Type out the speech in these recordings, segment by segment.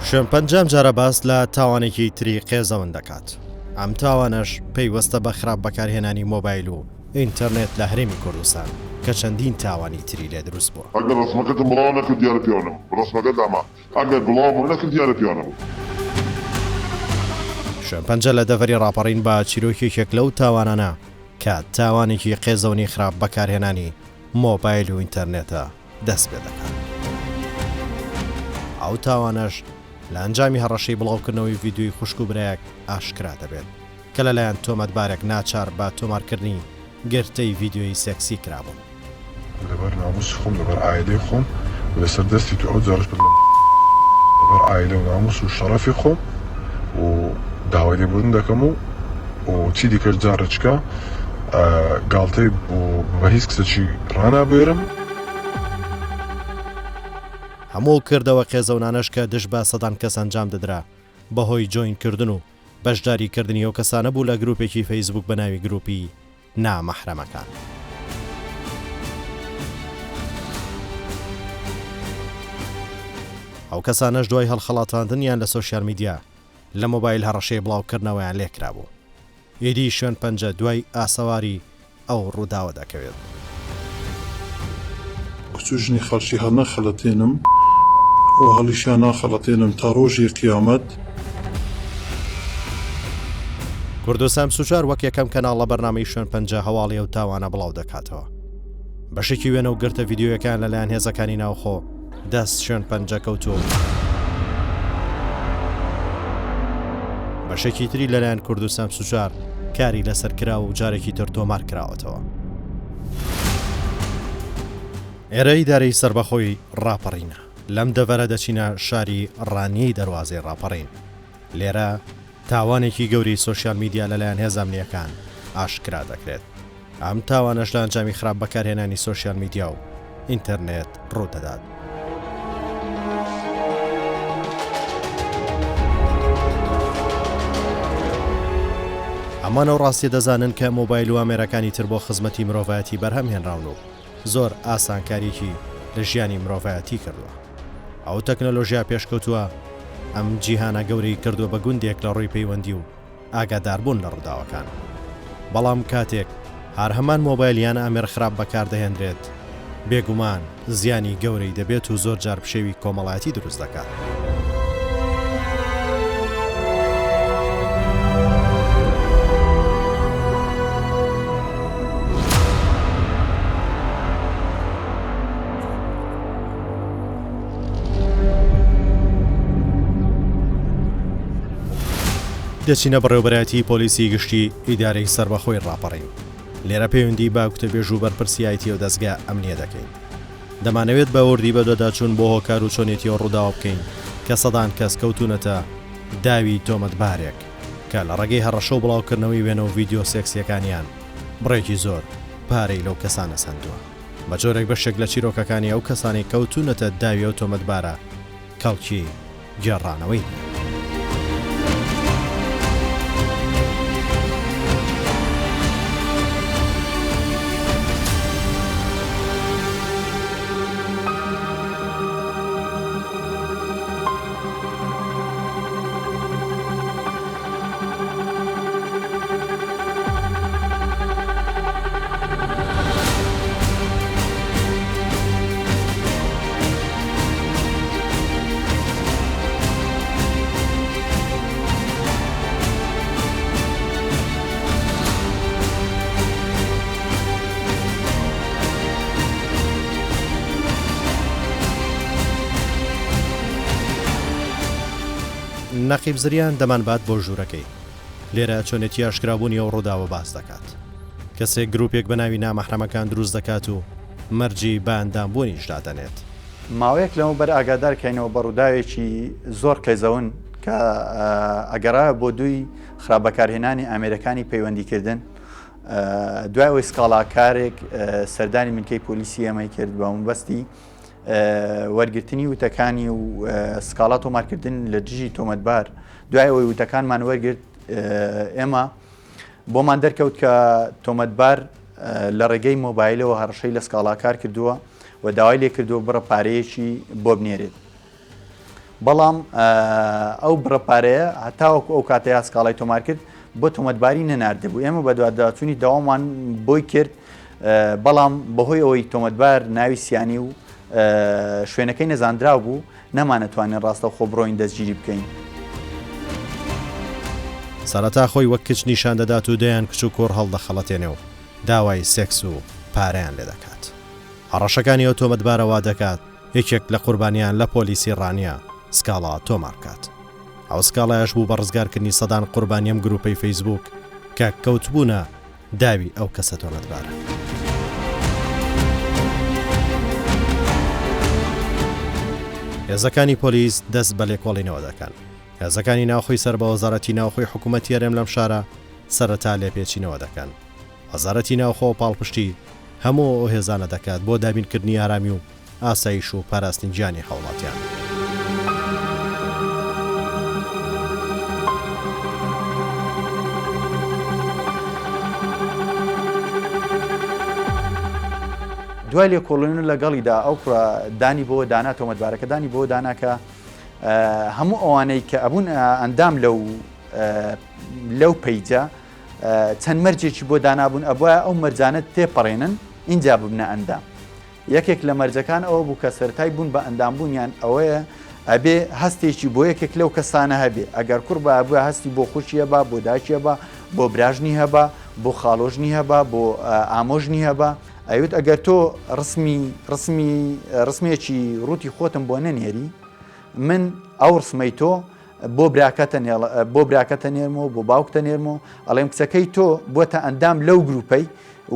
شوێن پەنجام جارە باس لە تاوانێکی تری قێزەوەن دەکات. ئەم تاوانەش پەیوەستە بە خراپ بەکارهێنانی مۆبایل و ئینتەرنێت لە هەرێمی کوردستان کە چەندین تاوانی تری لێ دروست بووە. ئەگەر ڕسمەکەتم بڵاو نەکرد دیارە پیانم ڕسمەکەت ئەمە ئەگەر بڵاو نەکرد دیارە پیانم. شوێن پەنجە لە دەڤەری ڕاپەڕین بە چیرۆکێکێک لەو تاوانانە کە تاوانێکی قێزەونی خراپ بەکارهێنانی مۆبایل و ئینتەرنێتە دەست پێ دەکات. ئەو تاوانەش لە ئەنجامی هەڕەشەی بڵاوکردنەوەی ڤیدیۆی خوشک و برایەک ئاشکرا دەبێت کە لەلایەن تۆمەتبارێک ناچار بە تۆمارکردنی گرتەی ڤیدیۆی سێکسی کرابوون. لەبەر ناموس خۆم لەبەر ئایلەی خۆم لەسەر دەستی تو ئەو جارش لەبەر ئایلە و ناموس و شەڕەفی خۆم و داوای لێبوردن دەکەم و چی دیکرد جارەچکە گاڵتەی بە هیچ کەسێکی ڕانابێرم. هەموو کردەوە قێزەونانەش کە دش بە سەدان کەس ئەنجام دەدرا بەهۆی جۆینکردن و بەشداریکردنی ئەو کەسانە بوو لە گروپێکی فەیسبوک بە ناوی گروپی نامەحرەمەکان. ئەو کەسانەش دوای هەڵخەڵاتاندنیان لە سۆشیال میدیا لە مۆبایل هەڕەشەی بڵاوکردنەوەیان لێکرابوو. ئیدی شوێن پەنجە دوای ئاسەواری ئەو ڕووداوە دەکەوێت. کچوژنی خەڵکی هەر نەخەڵەتێنم و هەڵیشیان ناخەڵەتێنم تا ڕۆژی قیامەت. کوردستان سوچار وەک یەکەم کەناڵ لە بەرنامەی شوێن پەنجە هەواڵی ئەو تاوانە بڵاو دەکاتەوە. بەشێکی وێنە و گرتە ڤیدیۆیەکان لەلایەن هێزەکانی ناوخۆ دەست شوێن پەنجە کەوتووە. بەشێکی تری لەلایەن کوردستان سوچار کاری لەسەر کراوە و جارێکی تر تۆمار کراوەتەوە. ئێرە ئیدارەی سەربەخۆی ڕاپەڕینە. لەم دەڤەرە دەچینە شاری ڕانیەی دەواازەی ڕاپەڕین. لێرە تاوانێکی گەوری سۆشیال میدیا لەلایەن هێزانامنیەکان ئاشکرا دەکرێت. ئەم تاوانەش لە ئەنجامی خراپ بەکارهێنانی سۆشیال میدیا و ئینتەرنێت ڕوودەدات. ئەمانە ڕاستی دەزانن کە مۆبایل و ئامێرەکانی تر بۆ خزمەتی مرۆڤایەتی بەرهەم هێنراون و زۆر ئاسانکاریکی لە ژیانی مرۆڤایەتی کردووە. ئەو تەکنۆلۆژیا پێشکەوتووە ئەم جیهانە گەورەی کردووە بە گوندێک لە ڕووی پەیوەندی و ئاگاداربوون لە ڕووداوەکان. بەڵام کاتێک هەر هەمان مۆبایلیان ئامێر خراپ بەکاردەهێنرێت بێگومان زیانی گەورەی دەبێت و زۆر جار پشێوی کۆمەڵایەتی دروست دەکات. دەچینە بەڕێوەبەرایەتی پۆلیسی گشتی ئیدارەی سەربەخۆی ڕاپەڕین. لێرە پەیوەندی با کوتەبێژ و بەرپرسیایەتی و دەستگا ئەمنیە دەکەین. دەمانەوێت بە وردی بەدۆداچوون بۆ هۆکار و چۆنێتی و ڕووداوە بکەین کە سەدان کەس کەوتونەتە داوی تۆمەتبارێک کە لە ڕێگەی هەڕەشە و بڵاوکردنەوەی وێنە و ڤیدیۆ سێکسیەکانیان بڕێکی زۆر پارەی لەو کەسانە سندووە. بە جۆرێک بەشێک لە چیرۆکەکانی ئەو کەسانی کەوتونەتە داوی ئەو تۆمەتبارە کەڵکی گێڕانەوەی. نەقیب زریان دەمانبات بۆ ژوورەکەی. لێرە چۆنێتی ئاشکرابوونی ئەو ڕووداوە باس دەکات. کەسێک گروپێک بە ناوی نامەحرەمەکان دروست دەکات و مەرجی بە ئەندامبوونیش دادەنێت. ماوەیەک لەمە بەر ئاگادارکەینەوە بە ڕووداوێکی زۆر قێزەون کە ئەگەڕایە بۆ دووی خراپبەکارهێنانی ئامێرەکانی پەیوەندیکردن. دوای ئەوەی سکاڵاکارێک سەردانی ملکەی پۆلیسی ئەمەی کرد بە مەبەستی وەرگرتنی وتەکانی و سکاڵا تۆمارکردن لە دژی تۆمەتبار. دوای ئەوەی وتەکانمان وەرگرت ئێمە بۆمان دەرکەوت کە تۆمەتبار لە ڕێگەی مۆبایلەوە هەڕەشەی لە سکاڵاکار کردووە و داوای لێ کردووە بڕە پارەیەکی بۆ بنێرێت. بەڵام ئەو بڕەپارەیە هەتاوەکو ئەو کاتەیە سکاڵای تۆمار کرد بۆ تۆمەتباری نەناردەبوو ئێمە بە دواداچوونی داوامان بۆی کرد بەڵام بەهۆی ئەوەی تۆمەتبار ناوی سیانی و شوێنەکەی نەزانراو بوو نەمانەتوانین ڕاستە خۆ بڕۆین دەستگیری بکەین. سەرەتا خۆی وەک کچ نیشان دەدات و دەیان کچ و کۆڕ هەڵدەخەڵەتێنێ و داوای سێکس و پارەیان لێ دەکات. هەڕەشەکانی ئەو تۆمەتبارەوە دەکات یەکێک لە قوربانیان لە پۆلیسی ڕانیە سکاڵا تۆمارکات. ئەو سکاڵایش بوو بە ڕزگارکردنی سەدان قوربانیم گروپەی فەیسبوک کە کەوتبوونە داوی ئەو کەسە تۆمەتبارە. هێزەکانی پۆلیس دەست بە لێکۆڵینەوە دەکەن. هێزەکانی ناوخۆی سەر بە وەزارەتی ناوخۆی حکوومەتی هەرێم لەم شارە سەرەتا لێپێچینەوە دەکەن. وەزارەتی ناوخۆ پاڵپشتی هەموو ئەو هێزانە دەکات بۆ دابینکردنی ئارامی و ئاسایش و پاراستنی گیانی هەوڵاتیان. دوای لێکۆڵینە لەگەڵیدا ئەو دانی بۆ دانا تۆمەتبارەکە دانی بۆ داناکە هەموو ئەوانەی کە ئەبوون ئەندام لەو پەیجە چەند مەرجێکی بۆ دانابوون ئەبووە ئەو مەرجانە تێپەڕێنن اینجا ببنە ئەندام. یەکێک لە مەرجەکان ئەوە بوو کە سەرەتای بوون بە ئەندامبوونیان ئەوەیە ئەبێ هەستێکی بۆ یەکێک لەو کەسانە هەبێ ئەگەر کوڕ بە ئەبووە هەستی بۆ خوشیە بە بۆ داچیە بە بۆ براژنی هەبە بۆ خاڵۆژنی هەبە بۆ ئامۆژنی هەبە ئەوت ئەگەر تۆ ڕسمێکی ڕووتی خۆتم بۆ نەنێری من ئەو ڕسمەی تۆ بۆ براکەتە نێرمەوە بۆ باوکتە نێرمەوە ئەڵێم کچەکەی تۆ بۆتە ئەندام لەو گروپەی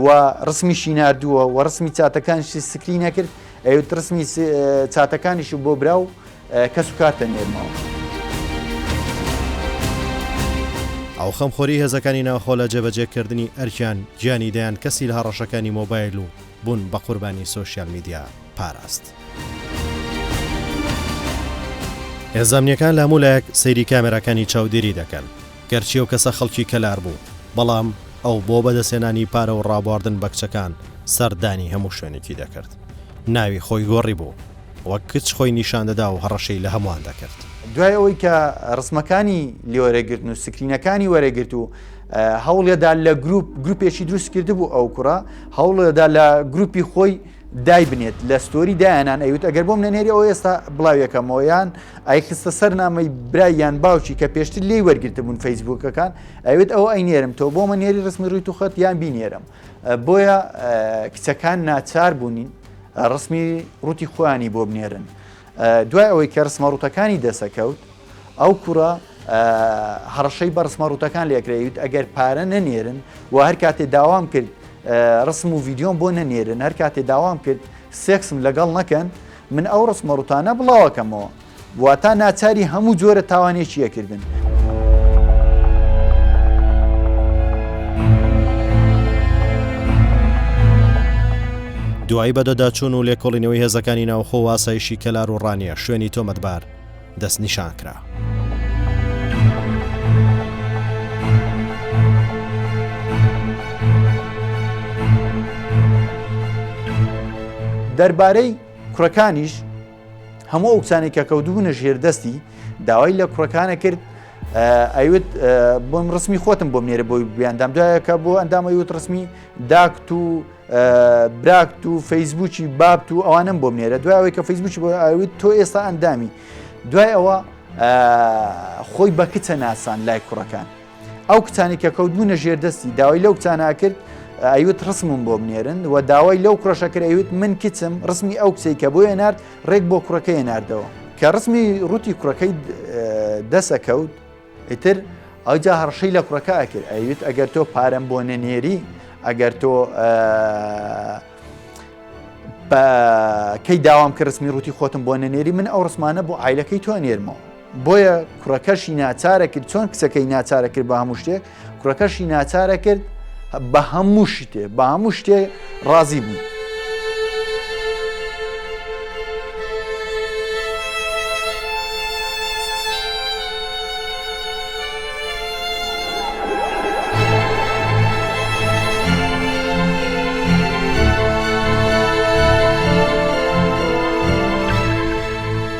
و ڕسمیشی نردووە و ڕسمی چاتەکانیشی سکری نەکرد ئەوت ڕسمی چاتەکانیش بۆ براو کەس و کارتە نێرمەوە. ئەو خەمخۆری هێزەکانی ناوخۆ لە جێبەجێکردنی ئەرکیان گیانی دەیان کەسی لە هەڕەشەکانی مۆبایل و بوون بە قوربانی سۆشیال میدیا پاراست. هێزانیەکان لە هەموو لایەک سەیری کامێراکانی چاودێری دەکەن گەرچی ئەو کەسە خەڵکی کەلار بوو بەڵام ئەو بۆ بەدەستێنانی پارە و ڕابواردن بە کچەکان سەردانی هەموو شوێنێکی دەکرد. ناوی خۆی گۆڕی بوو وەک کچ خۆی نیشان دەدا و هەڕەشەی لە هەمووان دەکرد. دوای ئەوەی کە ڕسمەکانی لێوەرەگرتن و سکرینەکانی وەرەگرت و هەوڵێدا لە گروپێکی دروست کرده بوو ئەو کوڕە هەوڵێدا لە گروپی خۆی دای بنێت لە ستۆری دایانان ئەوت ئەگەر بۆم نەنێری ئەو ئێستا بڵاویەکەمەوەیان ئایخستە سەرنامەی برایان باوکی کە پێشتر لێی وەرگرتە بوون فەیسبوکەکان ئەوێت ئەو ئەینێرم تۆ بۆمە نێری ڕسمی ڕووی تو خەت یان بینێرم بۆیە کچەکان ناچار بوونین ڕسمی ڕووتی خۆیانی بۆ بنێرن. دوای ئەوەی کە ڕسمە ڕووتەکانی دەسەکەوت ئەو کوڕە هەڕەشەی بە ڕسمە ڕووتەکان لێکرێت ئەگەر پارە نەنێرن و هەر کاتێ داوام کرد ڕسم و ڤیددیۆم بۆ نەنێرن هەر کاتێ داوام کرد سێکسم لەگەڵ نەکەن من ئەو ڕسمە ڕووتانە بڵاوەکەمەوە واتە ناچاری هەموو جۆرە تاوانێکیەکردن. دوایی بەدەداچوون و لێکۆڵینەوەی هێزەکانی ناوخۆ واسایشی کەلار و ڕانیە شوێنی تۆمەتبار دەست نیشان کرا. دەربارەی کوڕەکانیش هەموو ئەو کچانێک کە کەوتبوونە ژێردەستی داوای لە کوڕەکانە کرد ئەیوت بۆم ڕسمی خۆتم بۆ منێرە بۆی بیاندام دوایەکە بۆ ئەندامەیوت ڕسمی داکت و براکت و فەیسبوکی بابت و ئەوانم بۆ منێرە دوایەوەی کە فەیسبوکی بۆ ئەوت تۆ ئێستا ئەندامی دوای ئەوە خۆی بە کچە ناسان لای کوڕەکان ئەو کچانی کە کەوتبوونە ژێردەستی داوای لەو کچانە کرد ئەیوت ڕسمم بۆ بنێرن و داوای لەو کوڕەشەکە ئەیوت من کچم ڕسمی ئەو کچەی کە بۆ هێنارد ڕێک بۆ کوڕەکەی هێناردەوە کە ڕسمی ڕووتی کوڕەکەی دەسەکەوت ئیتر ئەوجا هەڕشەی لە کوڕەکە ئەکرد ئەیوت ئەگەر تۆ پارەم بۆ نەنێری ئەگەر تۆ کەی داوام کە ڕسمی ڕووتی خۆتم بۆ نەنێری من ئەو ڕسمانە بۆ عیلەکەی تۆ نێرمەوە بۆیە کوڕەکەشی ناچارە کرد چۆن کچەکەی ناچارە کرد بە هەموو شتێک کوڕەکەشی ناچارە کرد بە هەموو شتێ بە هەموو شتێ ڕازی بوو.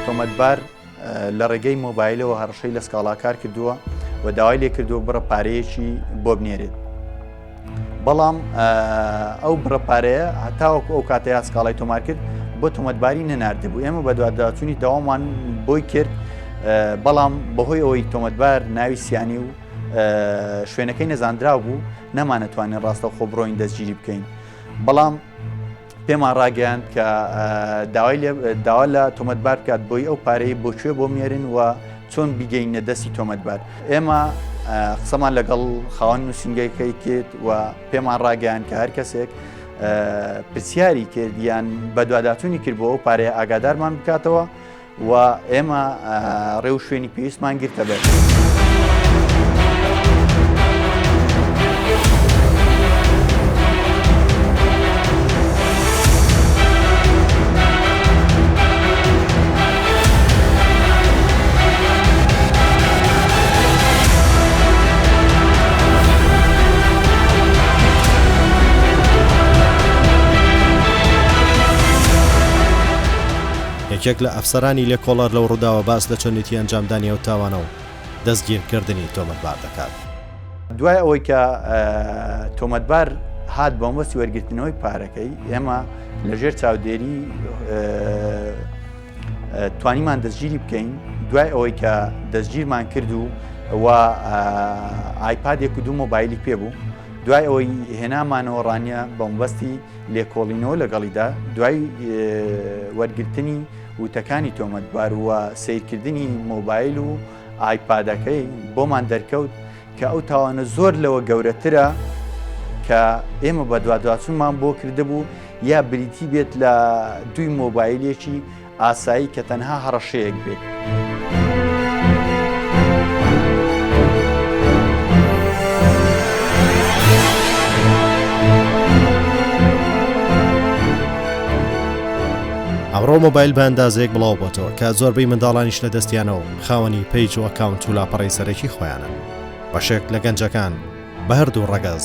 تۆمەتبار لە ڕێگەی مۆبایلەوە هەڕەشەی لە سکاڵاکار کردووە و داوای لێ کردووە بڕە پارەیەکی بۆ بنێرێت بەڵام ئەو بڕەپارەیە هەتاوەکو ئەو کاتەیە سکاڵای تۆمار کرد بۆ تۆمەتباری نەناردبوو ئێمە بە دواداچوونی داوامان بۆی کرد بەڵام بەهۆی ئەوەی تۆمەتبار ناوی سیانی و شوێنەکەی نەزانرا بوو نەمانەتوانین ڕاستە خۆ بڕۆین دەستگیری بکەین بەڵام پێمان ڕاگەیاند کە داوا لە تۆمەتبار بکات بۆی ئەو پارەی بۆکوێ بۆ مێرن و چۆن بیگەینە دەستی تۆمەتبار ئێمە قسەمان لەگەڵ خاوەن نووسنگەکەی کرد و پێمان ڕاگەیان کە هەر کەسێک پرسیاری کرد یان بە دواداچوونی کرد بۆ ئەو پارەیە ئاگادارمان بکاتەوە و ئێمە ڕێو شوێنی پێویستمان گرتە بێت. یەکێک لە ئەفسەرانی لێکۆڵەر لەو ڕووداوە باس لە چۆنیتی ئەنجامدانی ئەو تاوانە و دەستگیرکردنی تۆمەتبار دەکات. دوای ئەوەی کە تۆمەتبار هات بۆ مەستی وەرگرتنەوەی پارەکەی ئێمە لەژێر چاودێری توانیمان دەستگیری بکەین دوای ئەوەی کە دەستگیرمان کرد و ئایپادێک و دوو مۆبایلی پێبوو دوای ئەوەی هێنامانەوە ڕانیە بە مەبەستی لێکۆڵینەوە لەگەڵیدا دوای وەرگرتنی وتەکانی تۆمەتبار وە سیرکردنی مۆبایل و ئایپادەکەی بۆمان دەرکەوت کە ئەو تاوانە زۆر لەوە گەورەترە کە ئێمە بە دواداچوونمان بۆ کردهبوو یا بریتی بێت لە دوی مۆبایلێکی ئاسایی کە تەنها هەڕەشەیەک بێت. ئەمڕۆ مۆبایل بە ئەندازەیەک بڵاو بۆتەوە کە زۆربەی منداڵانیش لە دەستیانەوە خاوەنی پەیج و ئەکاونت و لاپەڕی سەرەکی خۆیانن بەشێک لە گەنجەکان بە هەردوو ڕەگەز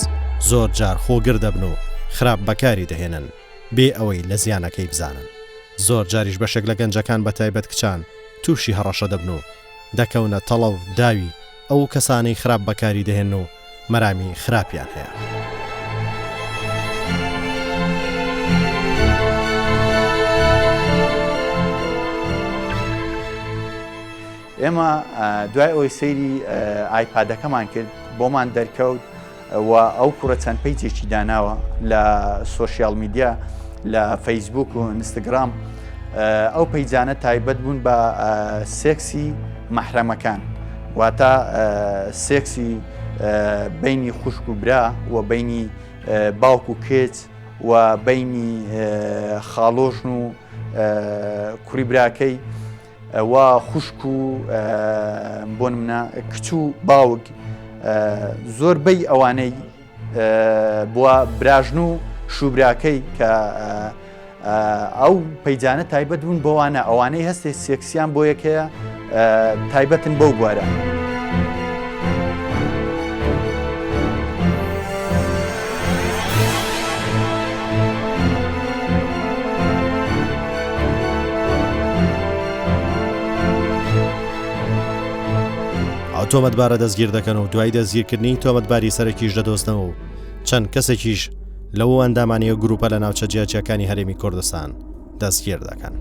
زۆر جار خۆگر دەبن و خراپ بەکاری دەهێنن بێ ئەوەی لە زیانەکەی بزانن زۆر جاریش بەشێک لە گەنجەکان بە تایبەت کچان تووشی هەڕەشە دەبن و دەکەونە تەڵە و داوی ئەو کەسانەی خراپ بەکاری دەهێن و مەرامی خراپیان هەیە. ئێمە دوای ئەوی سەیری ئایپادەکەمان کرد بۆمان دەرکەوت و ئەو کوڕە چەند پەیجێکی داناوە لە سۆشیال میدیا لە فەیسبوک و ئینستاگرام ئەو پەیجانە تایبەت بوون بە سێکسی مەحرەمەکان واتە سێکسی بینی خوشک و برا و بینی باوک و کێچ و بینی خاڵۆژن و کوڕی براکەی و خوشک و بۆ نمونە کچ و باوک زۆربەی ئەوانەی بووە براژن و شوبراکەی کە ئەو پەیجانە تایبەت بوون بۆوانە ئەوانەی هەستێ سێکسیان بۆ یەکەیە تایبەتن بەو بوارە. تۆمەتبارە دەستگیر دەکەن و دوای دەستگیرکردنی تۆمەتباری سەرەکیش دەدۆستنەوە و چەند کەسێکیش لەوە ئەندامانیە گروپە لە ناوچە جیاجیەکانی هەرێمی کوردستان دەستگیر دەکەن.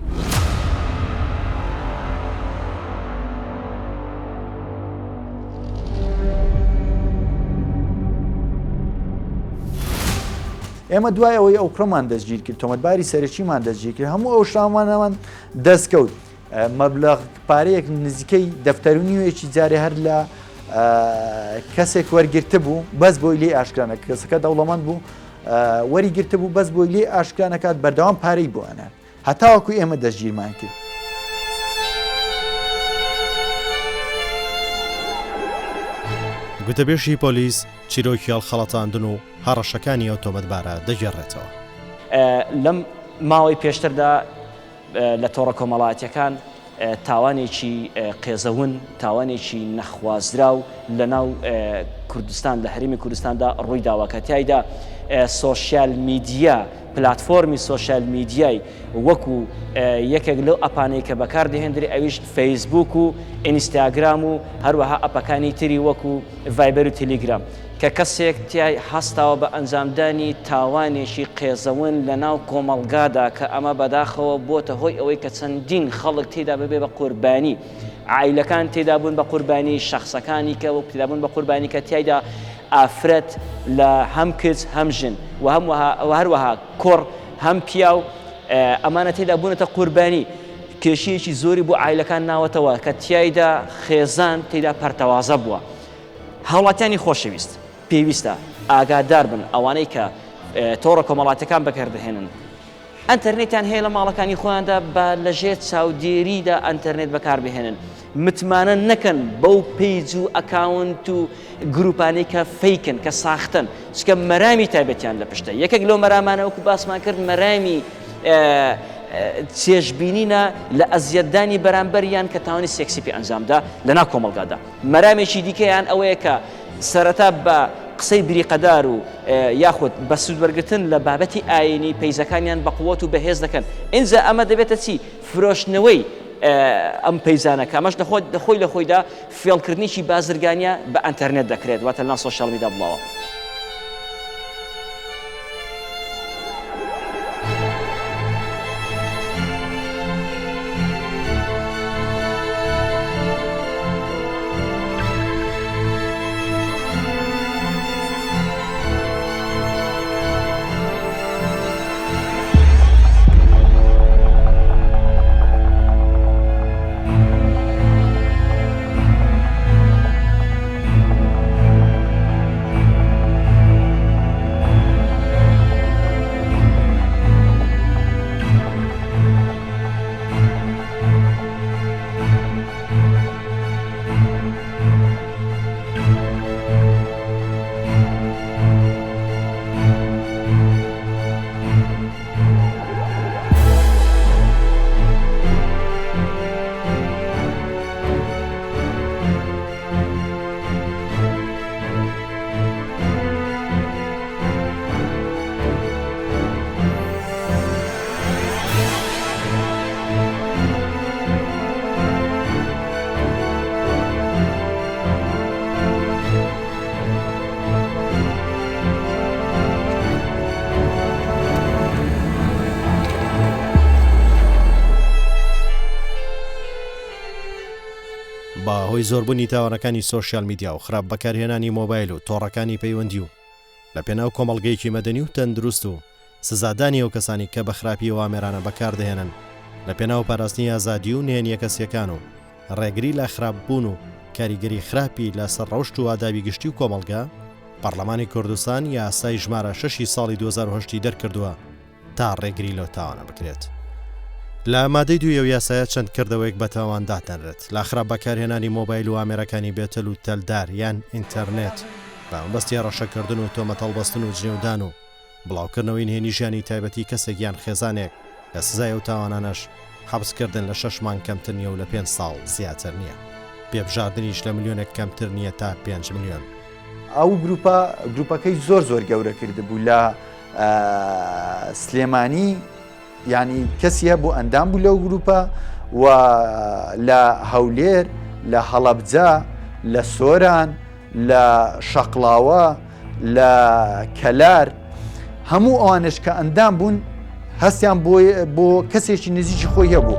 ئێمە دوای ئەوەی ئەو کڕمان دەستگیر کرد تۆمەتباری سەرەکیمان دەستگیر کرد هەموو ئەو شامانەمان دەستکەوت مەبلەغ پارەیەک نزیکەی دەفتەرونیوەیەکی جارێ هەر لە کەسێک وەرگرتە بوو بەس بۆی لێ ئاشکرانە کەسەکە دەوڵەمەند بوو وەریگرتە بوو بەس بۆی لێ ئاشکرانەکات بەردەوام پارەی بۆ ئەنە هەتاوەکو ئێمە دەستگیرمان کرد. گوتەبێژی پۆلیس چیرۆکی هەڵخەڵەتاندن و هەڕەشەکانی ئەو تۆمەتبارە دەگێڕێتەوە. لەم ماوەی پێشتردا لە تۆڕە کۆمەڵایەتیەکان تاوانێکی قێزەون تاوانێکی نەخوازراو لە ناو کوردستان لە هەرێمی کوردستاندا ڕووی داوە کە تایدا سۆشیال میدیا پلتفۆرمی سۆشیال میدیای وەکو یەکێک لەو ئەپانەی کە بەکاردەهێنرێ ئەویش فەیسبوک و ئینستاگرام و هەروەها ئەپەکانی تری وەکو ڤایبەر و تەلیگرام کە کەسێک تیای هەستاوە بە ئەنجامدانی تاوانێکی قێزەون لە ناو کۆمەڵگادا کە ئەمە بەداخەوە بۆتە هۆی ئەوەی کە چەندین خەڵک تێدا ببێ بە قوربانی عیلەکان تێدا بوون بە قوربانی شخصەکانی کە تێدا بوون بە قوربانی کە تیایدا ئافرەت لە هەم کچ هەم ژن و هەروەها کۆڕ هەم پیا و ئەمانە تێدا بوونەتە قوربانی کێشەیەکی زۆری بۆ عیلەکان ناوەتەوە کە تیایدا خێزان تێدا پەرتەوازە بووە. هاوڵاتیانی خۆشەویست پێویستە ئاگادار بن ئەوانەی کە تۆڕە کۆمەڵاتەکان بەکاردەهێنن ئەنتەرنێتیان هەیە لە ماڵەکانی خۆیاندا بە لەژێر چاودێریدا ئەنتەرنێت بەکاربهێنن متمانە نەکەن بەو پیج و ئەکاونت و گروپانەی کە فەیکن کە ساختن چکە مەرامی تایبەتیان لە پشتە یەکێک لەو مەرامانەوەکو باسمان کرد مەرامی چێژبینینە لە ئەزیەتدانی بەرامبەریان کە تاوانی سێکسی پێ ئەنجامدا لە ناو کۆمەڵگادا مەرامێکی دیکەیان ئەوەیە کە سەرەتا بە قسەی بریقەدار و یاخود بە سوودوەرگرتن لە بابەتی ئاینی پەیزەکانیان بە قووەت و بەهێز دەکەن ئینجا ئەمە دەبێتە چی فرۆشتنەوەی ئەم پەیزانەکە ئەمەش دەخۆی لە خۆیدا فێڵکردنیی بازرگانیە بە ئەنتەرنێت دەکرێت واتە ناو سۆشیال میدیا بڵاوە. هۆی زۆربوونی تاوانەکانی سۆشیال میدیا و خراپ بەکارهێنانی مۆبایل و تۆڕەکانی پەیوەندی و لە پێناو کۆمەڵگەیەکی مەدەنی و تەندروست و سزادانی ئەو کەسانی کە بە خراپی و ئامێرانە بەکاردەهێنن لە پێناو پاراستنی ئازادی و نهێنیە کەسیەکان و ڕێگری لە خراپبوون و کاریگەری خراپی لە سەرڕەوشت و ئادابی گشتی و کۆمەڵگا پەرلەمانی کوردستان یاسای ژمارە 6 ساڵی 2010 دەرکردووە تا ڕێگری لەو تاوانە بکرێت. لە مادەی دوو ئەو یاسایە چەند کردەوەیەک بە تاوان دادەنرێت لە خراپ بەکارهێنانی مۆبایل و ئامێرەکانی بێتەل و تەلدار یان ئینتەرنێت بەمبەستی ڕەشەکردن و تۆمەتەڵبەستن و جنێودان و بڵاوکردنەوەی نهێنی ژیانی تایبەتی کەسێک یان خێزانێک لە سزای ئەو تاوانانەش حەبسکردن لە 6 مانگ کەمتر نیە و لە 5 ساڵ زیاتر نییە. پێبژاردنیش لە ملیۆنێک کەمتر نییە تا 5 ملیۆن. ئەو گروپەکەی زۆر گەورە کردبوو لە سلێمانی یعنی کەسی هەبوو ئەندام بوو لەو گروپە و لە هەولێر لە هەڵەبجە لە سۆران لە شەقڵاوە لە کەلار هەموو ئەوانش کە ئەندام بوون هەستیان بۆ کەسێکی نزیکی خۆی هەبوو.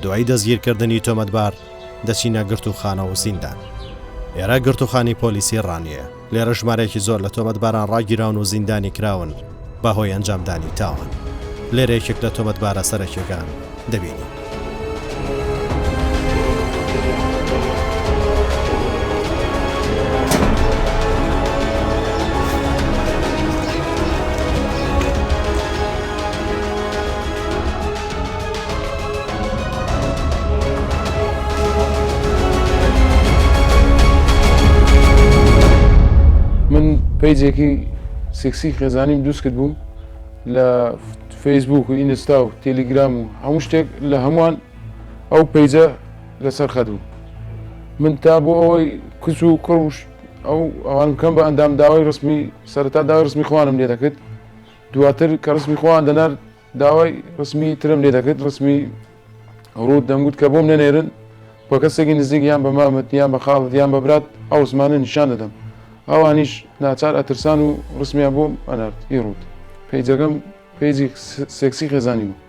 دوای دەستگیرکردنی تۆمەتبار دەچینە گرتوخانە و زیندان. ئێرە گرتوخانی پۆلیسی ڕانیە لێرە ژمارەیەکی زۆر لە تۆمەتباران ڕاگیراون و زیندانی کراون بەهۆی ئەنجامدانی تاوان. لێرە یەکێک لە تۆمەتبارە سەرەکیەکان دەبینی. من پیجێکی سێکسی خێزانیم دروست کرد بوو لە فەیسبوک و ئینستا و تێلیگرام و هەموو شتێک لە هەمووان ئەو پیجە لەسەر خەت بوو. من تا بۆ ئەوەی کچ و کوڕ ئەوان بکەم بە ئەندام داوای ڕسمی سەرەتا داوای ڕسمی خۆوانم لێ دەکرد، دواتر کە ڕسمی خۆوان دەنار داوای ڕسمی ترم لێ دەکرد، ڕسمی ڕوود دەمگوت کە بۆم نەنێرن بۆ کەسێکی نزیک یان بە مامەت یان بە خاڵت یان بە برات ئەو زمانە نیشان دەدەم. ئەوانیش ناچار ئەترسان و ڕسمیان بۆم ئەنارد ئیڕوت. پیجەکەم پیجی سێکسی خێزانی بوو.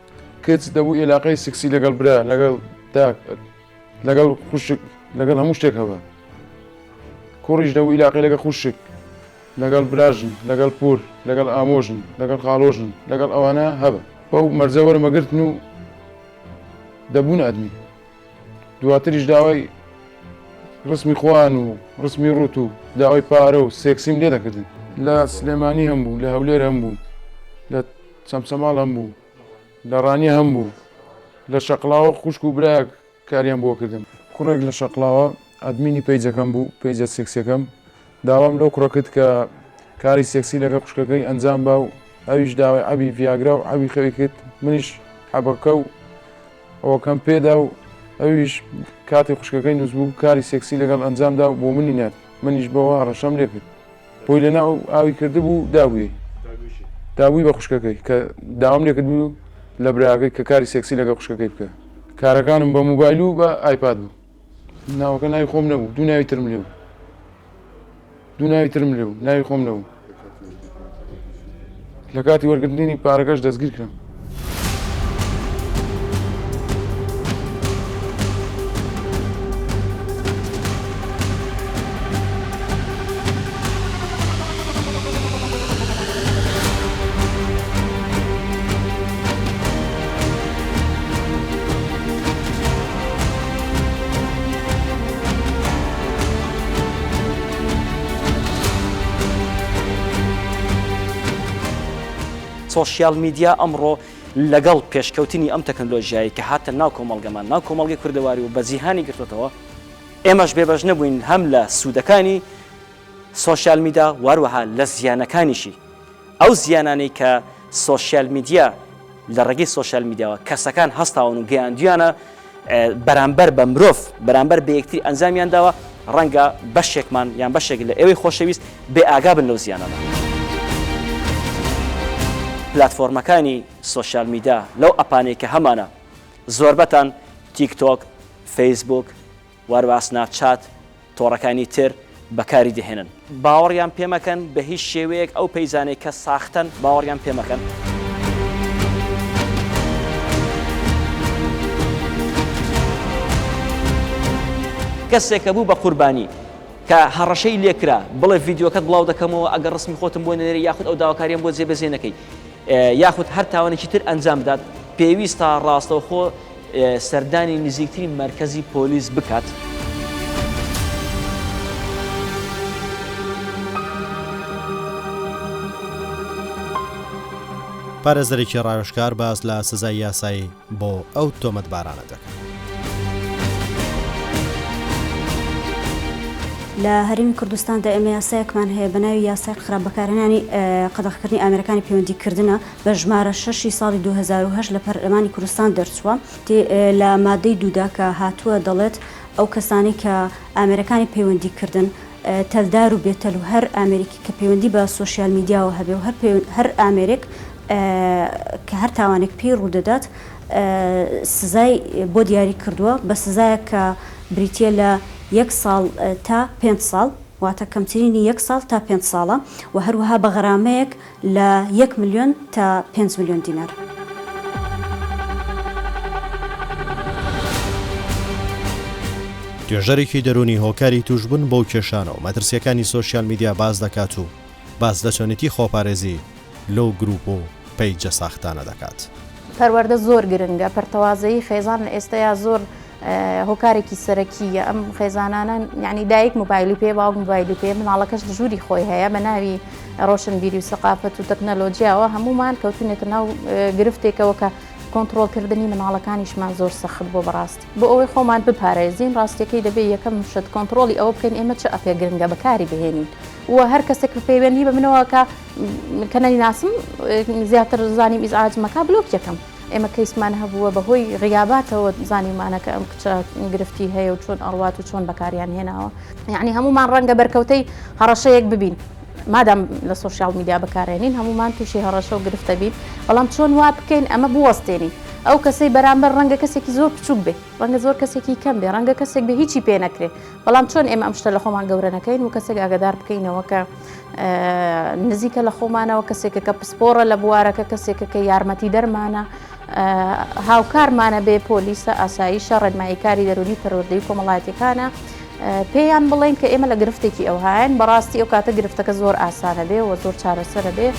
کچ دەبوو عێلاقەی سێکسی لەگەڵ برا لەگەڵ داک لەگەڵ خوشک لەگەڵ هەموو شتێک هەبە. کوڕیش دەبوو عێلاقەی لەگەڵ خوشک لەگەڵ براژن لەگەڵ پور لەگەڵ ئامۆژن لەگەڵ خاڵۆژن لەگەڵ ئەوانە هەبە. بەو مەرجە وەرمەگرتن و دەبوون ئەدمی. دواتریش داوای ڕسمی خوان و ڕسمی ڕوت و داوای پارە و سێکسیم لێ دەکردن. لە سلێمانی هەم بوو، لە هەولێر هەم بوو، لە چەمچەماڵ هەم بوو، لە ڕانی هەم بوو، لە شەقڵاوە خوشک و برایەک کاریان بۆ کردم. کوڕێک لە شەقڵاوە ئەدمینی پیجەکەم بوو، پیجە سێکسیەکەم. داوام لەو کوڕە کرد کە کاری سێکسی لەگە خوشکەکەی ئەنجام با و ئەویش داوای ئەبی ڤیاگرا و ئەبی خەوی کرد. منیش حەبەکە و ئەوەکەم پێدا و ئەویش کاتی خوشکەکەی نووس بوو کاری سێکسی لەگەڵ ئەنجامدا و بۆ منی نات. منیش بەوە ڕەشەم لێ کرد. بۆی لەناو ئاوی کرده بوو دابووی بە خوشکەکەی کە داوام لێ کرد بوو لە براکەی کە کاری سێکسی لەگە خوشکەکەی بکە. کارەکانم بە موبایل و بە ئایپاد بوو. ناوەکە ناوی خۆم نەبوو، دوو ناوی ترم لێ بوو. ناوی خۆم نەبوو. لە کاتی وەرگرتنی پارەکەش دەستگیر کردم. سۆشیال میدیا ئەمڕۆ لەگەڵ پێشکەوتنی ئەم تەکنۆلۆژیایی کە هاتە ناو کۆمەڵگەمان ناو کۆمەڵگەی کوردەواری و بە جیهانی گرتوتەوە، ئێمەش بێبەش نەبووین هەم لە سوودەکانی سۆشیال میدیا واروەها لە زیانەکانیشی. ئەو زیانانەی کە سۆشیال میدیا لە ڕێگەی سۆشیال میدیاوە کەسەکان هەستاون و گەیاندویانە بەرامبەر بە مرۆڤ بەرامبەر بە یەکتری ئەنجامیان داوە، ڕەنگە بەشێکمان یان بەشێک لە ئێوەی خۆشەویست بێ ئاگا بن لەو زیانانە. پلاتفۆرمەکانی سۆشیال میدیا لەو ئەپانەی کە هەمانە زۆربەتان تیکتۆک، فەیسبوک، واروە سناپچات، تۆڕەکانی تر بەکاری دەهێنن. باوەڕیان پێمەکەن بە هیچ شێوەیەک ئەو پەیزانەی کە ساختن باوەڕیان پێمەکەن. کەسێکە بوو بە قوربانی کە هەڕەشەی لێکرا بڵێ ڤیددیۆکەت بڵاو دەکەمەوە ئەگەر ڕسمی خۆتم بۆ نێری یاخود ئەو داواکاریان بۆ جێبەجێ نەکەی یاخود هەر تاوانێکی تر ئەنجام بدات، پێویستە ڕاستەوخۆ سەردانی نزیکترین مرکزی پۆلیس بکات. پارێزەرێکی ڕاوێژکار باز لە سزای یاسایی بۆ ئەو تۆمەتبارانە دەکات. لە هەرێمی کوردستاندا ئێمە یاسایەکمان هەیە بە ناوی یاسای خراپبەکارهێنانی قەدەغەکردنی ئامێرەکانی پەیوەندیکردنە بە ژمارە 6 ساڵی 2010 لە پەرلەمانی کوردستان دەرچووە لە مادەی دوودا کە هاتووە دەڵێت ئەو کەسانی کە ئامێرەکانی پەیوەندیکردن تەلدار و بێتەل و هەر ئامریکی کە پەیوەندی بە سۆشیال میدیاوە هەبێ و هەر ئامێرێک کە هەر تاوانێک پێی ڕوودەدات سزای بۆ دیاری کردووە بە سزایە کە بریتە لە 1 ساڵ تا 5 ساڵ واتە کەمترینی 1 ساڵ تا 5 ساڵە و هەروەها بە غەرامەیەک لە 1 ملیۆن تا 5 ملیۆن دینار. توێژەرێکی دەرونی هۆکاری توشبوون بەو کێشانە و مەترسیەکانی سۆشیال میدیا باز دەکات و باز دەچۆنێتی خۆپارێزی لەو گروپ و پەیجە ساختانە دەکات. پەروەردە زۆر گرنگە پەرتەوازایی خێزان لە ئێستایا زۆر هۆکارێکی سەرەکیە ئەم خێزانانە یعنی دایک موبایلی پێ باوک موبایلی پێ مناڵەکەش ژووری خۆی هەیە بە ناوی ڕۆشنبیری و سەقافەت و تەکنەلۆجیاوە هەمومان کەوتونێتە ناو گرفتێکەوە کە کۆنتڕۆلکردنی مناڵەکانیشمان زۆر سەخت بۆ بەڕاستی بۆ ئەوەی خۆمان بپارێزین ڕاستیەکەی دەبێت یەکەم شت کۆنتڕۆلی ئەوە بکەین ئێمە چه ئەپێ گرنگە بەکاری بهێنین و هەر کەسێک پەیوەندی بە منەوەکە کە نەناسم زیاتر زانیم ئیزعاج مەکا بلۆک یەکەم ئێمە کەیسمان هەبووە بەهۆی غیاباتەوە زانیمانەکە ئەم کچە گرفتی هەیە و چۆن ئەڕوات و چۆن بەکاریان هێناوە یعنی هەمومان ڕەنگە بەرکەوتەی هەڕەشەیەک ببین مادام لە سوۆشیال میدیا بەکارێنین هەمومان تووشی هەڕەشە و گرفتە بین بەڵام چۆن وا بکەین ئەمە بوەستێنی ئەو کەسەی بەرامبەر ڕەنگە کەسێکی زۆر بچوک بێ ڕەنگە زۆر کەسێکی کەم بێ ڕەنگە کەسێک بە هیچی پێ نەکرێ بەڵام چۆن ئێمە ئەم شتە لە خۆمان گەورە نەکەین و کەسێک ئاگادار بکەینەوە کە نزیکە لە خۆمانەوە کەسێکە کە پسپۆڕە لە بوارەکە کەسێکە کە یارمەتی دەرمانە هاوکارمانە بێ پۆلیسە ئاساییشە ڕێنماییکاری دەرونی پەروەردەی کۆمەڵایەتیەکانە پێیان بڵێن کە ئێمە لە گرفتێکی ئەو هاین بەڕاستی ئەو کاتە گرفتەکە زۆر ئاسانە بێ و زۆر چارەسەرە بێ.